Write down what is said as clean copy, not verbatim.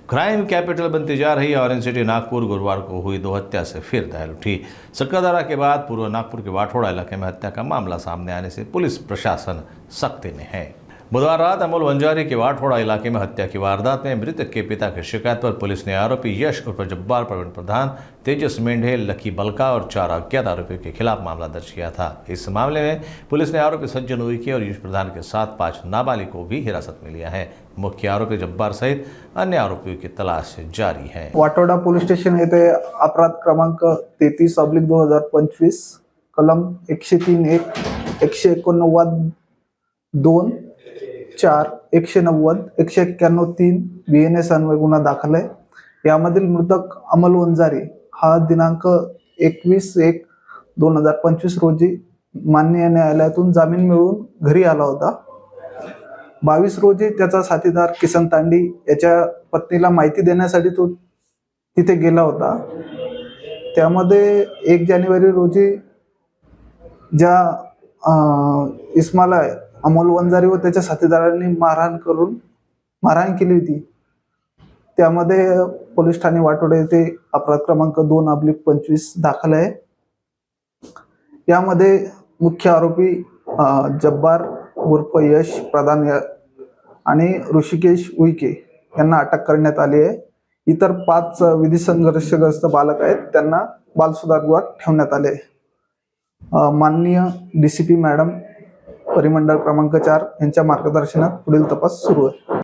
Crime capital बनती जा रही ऑरेंज सिटी नागपुर गुरुवार को हुई 2 हत्या से फिर दहल उठी। सक्काधारा के बाद पूर्व नागपुर के वाठोड़ा इलाके में हत्या का मामला सामने आने से पुलिस प्रशासन सख्ती में है। बुधवार रात अमोल वंजारी के वाठोड़ा इलाके में हत्या की वारदात में मृतक के पिता की शिकायत पर पुलिस ने आरोपी यश उर्फ जब्बार, प्रवीण प्रधान, तेजस मेंढे, लकी बलका और 4 अज्ञात आरोपियों के खिलाफ मामला दर्ज किया था। इस मामले में पुलिस ने आरोपी सज्जन उइके और यश प्रधान के साथ 5 नाबालिग को भी हिरासत में लिया है। मुख्य आरोपी जब्बार सहित अन्य आरोपियों की तलाश जारी है। वाठोडा पोलीस स्टेशन येथे अपराध क्रमांक 33/2025 कलम 103(1), 189(2), 4, 190, 191(3) BNS अन्वय गुन्हा दाखल आहे। यामधील मृतक अमोल वंजारी हा दिनांक 21/1/2025 रोजी माननीय न्यायालयातून जामीन मिळवून घरी आला होता। 22 रोजी त्याचा साथीदार किसन तांडी याच्या पत्नीला माहिती देण्यासाठी तो तिथे गेला होता। त्यामध्ये 1 जानेवारी रोजी ज्या इस्माला अमोल वंजारी व त्याच्या साथीदारांनी मारहाण केली होती, त्यामध्ये पोलीस ठाणे वाठोडा येथे अपराध क्रमांक 2/25 दाखल आहे। यामध्ये मुख्य आरोपी जब्बार उर्फ यश प्रधान आणि ऋषिकेश उइके यांना अटक करण्यात आली आहे। इतर 5 विधी संघर्षग्रस्त बालक आहेत, त्यांना बालसुधारगृहात ठेवण्यात आले। माननीय DCP मॅडम परिमंडळ क्रमांक 4 यांच्या मार्गदर्शनात पुढील तपास सुरू आहे।